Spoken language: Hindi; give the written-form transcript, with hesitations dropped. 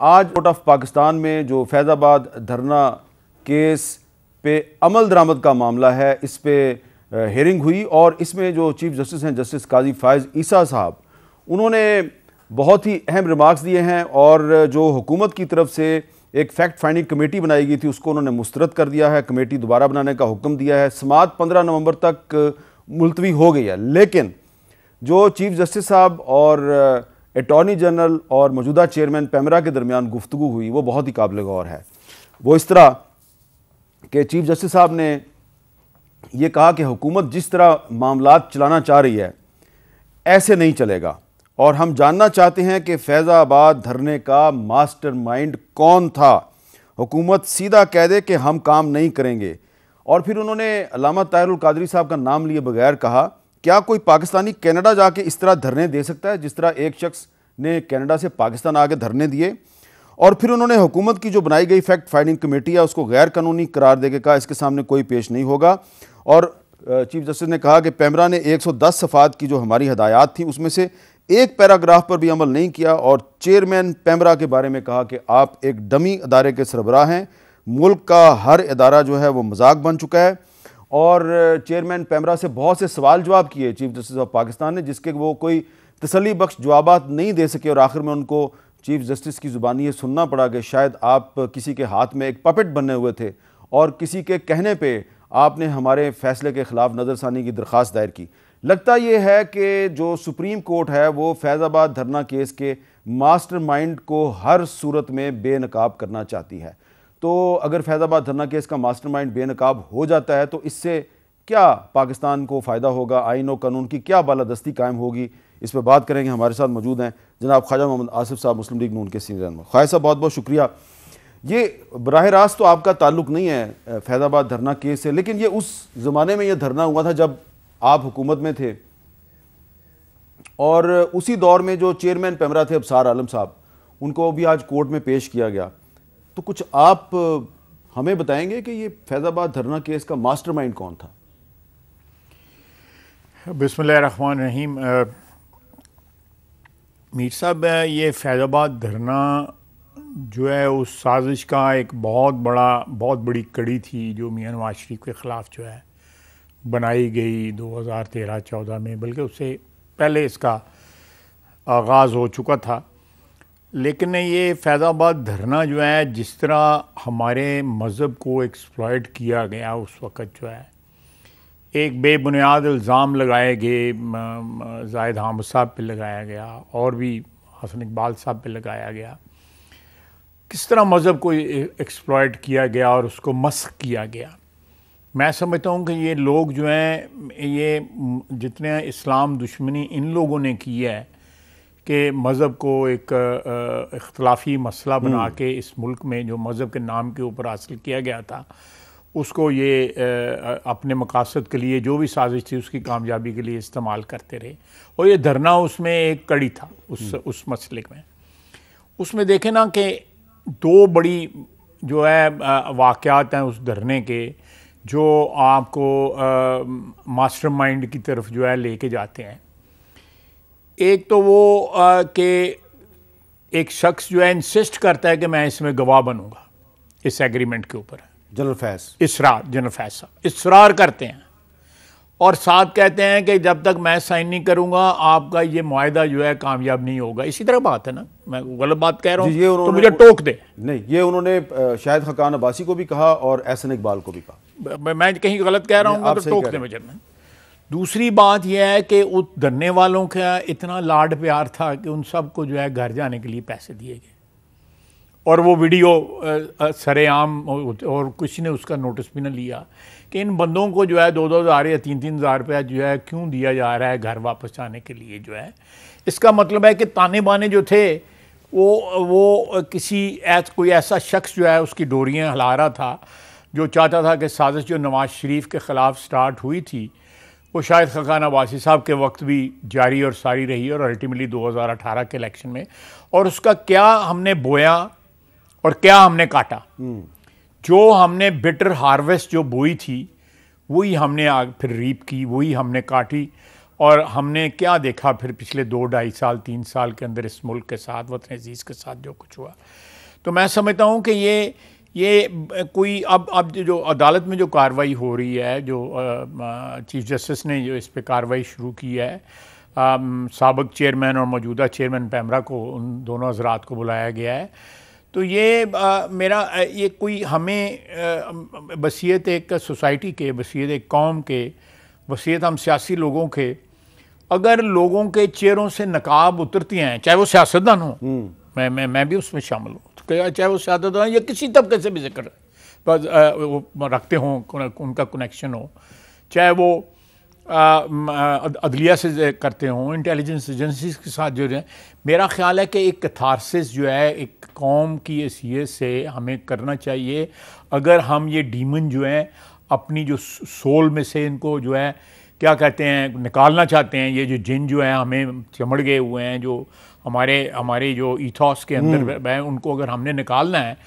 आज कोर्ट ऑफ पाकिस्तान में जो फैज़ाबाद धरना केस पे अमल दरामद का मामला है, इस पे हेयरिंग हुई और इसमें जो चीफ जस्टिस हैं जस्टिस काजी फायज़ ईसा साहब, उन्होंने बहुत ही अहम रिमार्क्स दिए हैं और जो हुकूमत की तरफ से एक फैक्ट फाइंडिंग कमेटी बनाई गई थी उसको उन्होंने मुस्तरद कर दिया है। कमेटी दोबारा बनाने का हुक्म दिया है। समाअत 15 नवंबर तक मुलतवी हो गई है, लेकिन जो चीफ जस्टिस साहब और अटॉर्नी जनरल और मौजूदा चेयरमैन पैमरा के दरमियान गुफ्तगू हुई वो बहुत ही काबिल गौर है। वो इस तरह कि चीफ जस्टिस साहब ने ये कहा कि हुकूमत जिस तरह मामलात चलाना चाह रही है ऐसे नहीं चलेगा और हम जानना चाहते हैं कि फैज़ाबाद धरने का मास्टरमाइंड कौन था। हुकूमत सीधा कह दे कि हम काम नहीं करेंगे। और फिर उन्होंने अल्लामा ताहिरुल कादरी साहब का नाम लिए बगैर कहा, क्या कोई पाकिस्तानी कनाडा जाके इस तरह धरने दे सकता है जिस तरह एक शख्स ने कनाडा से पाकिस्तान आके धरने दिए। और फिर उन्होंने हुकूमत की जो बनाई गई फैक्ट फाइंडिंग कमेटी है उसको गैर कानूनी करार देके कहा इसके सामने कोई पेश नहीं होगा। और चीफ जस्टिस ने कहा कि पैमरा ने 110 सफ़ात की जो हमारी हदायत थी उसमें से एक पैराग्राफ पर भी अमल नहीं किया और चेयरमैन पैमरा के बारे में कहा कि आप एक डमी अदारे के सरबराह हैं, मुल्क का हर इदारा जो है वो मजाक बन चुका है। और चेयरमैन पैमरा से बहुत से सवाल जवाब किए चीफ जस्टिस ऑफ पाकिस्तान ने, जिसके वो कोई तसल्ली बख्श जवाबात नहीं दे सके और आखिर में उनको चीफ जस्टिस की ज़ुबानी ये सुनना पड़ा कि शायद आप किसी के हाथ में एक पपेट बने हुए थे और किसी के कहने पे आपने हमारे फैसले के ख़िलाफ़ नज़रसानी की दरख्वास्त दायर की। लगता यह है कि जो सुप्रीम कोर्ट है वो फैज़ाबाद धरना केस के मास्टरमाइंड को हर सूरत में बेनकाब करना चाहती है। तो अगर फैज़ाबाद धरना केस का मास्टरमाइंड बेनकाब हो जाता है तो इससे क्या पाकिस्तान को फ़ायदा होगा, आईन और कानून की क्या बालादस्ती कायम होगी, इस पर बात करेंगे। हमारे साथ मौजूद हैं जनाब ख्वाजा मोहम्मद आसिफ साहब, मुस्लिम लीग नून के सीनियर रहनुमा। ख्वाजा साहब बहुत बहुत शुक्रिया। ये बराह रास्त तो आपका ताल्लुक़ नहीं है फैज़ाबाद धरना केस से, लेकिन ये उस ज़माने में यह धरना हुआ था जब आप हुकूमत में थे और उसी दौर में जो चेयरमैन पैमरा थे अबसार आलम साहब, उनको भी आज कोर्ट में पेश किया गया। तो कुछ आप हमें बताएंगे कि ये फैज़ाबाद धरना केस का मास्टरमाइंड कौन था? बिस्मिल्लाहिर्रहमानिर्रहीम। मीर साहब, ये फैज़ाबाद धरना जो है उस साजिश का एक बहुत बड़ी कड़ी थी जो मियां नवाज शरीफ के ख़िलाफ़ जो है बनाई गई 2013-14 में, बल्कि उससे पहले इसका आगाज़ हो चुका था। लेकिन ये फैज़ाबाद धरना जो है जिस तरह हमारे मज़हब को एक्सप्लॉइट किया गया उस वक़्त जो है, एक बेबुनियाद इल्ज़ाम लगाए गए, ज़ाहिद हामिद साहब पे लगाया गया और भी हसन इकबाल साहब पे लगाया गया, किस तरह मज़हब को एक्सप्लॉइट किया गया और उसको मस्ख किया गया। मैं समझता हूँ कि ये लोग जो हैं, ये जितने इस्लाम दुश्मनी इन लोगों ने की है कि मज़हब को एक इख्तलाफी मसला बना के इस मुल्क में जो मज़हब के नाम के ऊपर हासिल किया गया था उसको ये अपने मकासद के लिए जो भी साजिश थी उसकी कामयाबी के लिए इस्तेमाल करते रहे। और ये धरना उसमें एक कड़ी था उस मसले में। उसमें देखें ना कि दो बड़ी जो है वाक़यात हैं उस धरने के जो आपको मास्टरमाइंड की तरफ जो है लेके जाते हैं। एक तो वो कि एक शख्स जो है इंसिस्ट करता है कि मैं इसमें गवाह बनूंगा इस एग्रीमेंट के ऊपर, जनरल फैज़ जनरल फैज़ साहब इसरार करते हैं और साथ कहते हैं कि जब तक मैं साइन नहीं करूंगा आपका ये मुआहदा जो है कामयाब नहीं होगा। इसी तरह बात है ना, मैं गलत बात कह रहा हूँ तो मुझे टोक दे। नहीं, ये उन्होंने शाहिद खकान अब्बासी को भी कहा और एहसन इकबाल को भी कहा। मैं कहीं गलत कह रहा हूँ तो टोक दे मुझे। दूसरी बात यह है कि उस धरने वालों का इतना लाड प्यार था कि उन सब को जो है घर जाने के लिए पैसे दिए गए और वो वीडियो सरेआम, और किसी ने उसका नोटिस भी ना लिया कि इन बंदों को जो है 2-2 हज़ार या 3-3 हज़ार रुपया जो है क्यों दिया जा रहा है घर वापस जाने के लिए जो है। इसका मतलब है कि ताने बाने जो थे वो कोई ऐसा शख्स जो है उसकी डोरियाँ हिला रहा था जो चाहता था कि साजिश जो नवाज शरीफ के ख़िलाफ़ स्टार्ट हुई थी वो शायद खकान अब्बासी साहब के वक्त भी जारी और सारी रही और अल्टीमेटली 2018 के इलेक्शन में। और उसका क्या हमने बोया और क्या हमने काटा, जो हमने बिटर हार्वेस्ट जो बोई थी वही हमने फिर रीप की, वही हमने काटी। और हमने क्या देखा फिर पिछले 2-2.5 साल 3 साल के अंदर इस मुल्क के साथ, वतन अजीज़ के साथ जो कुछ हुआ। तो मैं समझता हूँ कि ये कोई अब जो अदालत में जो कार्रवाई हो रही है, जो चीफ जस्टिस ने जो इस पे कार्रवाई शुरू की है, साबिक चेयरमैन और मौजूदा चेयरमैन पैमरा को, उन दोनों हजरात को बुलाया गया है। तो ये ये कोई हमें वसीयत एक सोसाइटी के, वसीयत एक कौम के, वसीयत हम सियासी लोगों के, अगर लोगों के चेहरों से नकाब उतरती हैं, चाहे वो सियासतदान हो, मैं भी उसमें शामिल हूँ, तो चाहे वो सियासतदान या किसी तबके से भी जिक्र रखते हों, उनका कनेक्शन हो, चाहे वो अदलिया से करते हों, इंटेलिजेंस एजेंसीज के साथ जुड़े हैं। मेरा ख्याल है कि एक कैथारसिस जो है एक कौम की हैसियत से हमें करना चाहिए। अगर हम ये डीमन जो है अपनी जो सोल में से इनको जो है क्या कहते हैं निकालना चाहते हैं, ये जो जिन जो है हमें चमड़ गए हुए हैं, जो हमारे जो ईथॉस के अंदर है, उनको अगर हमने निकालना है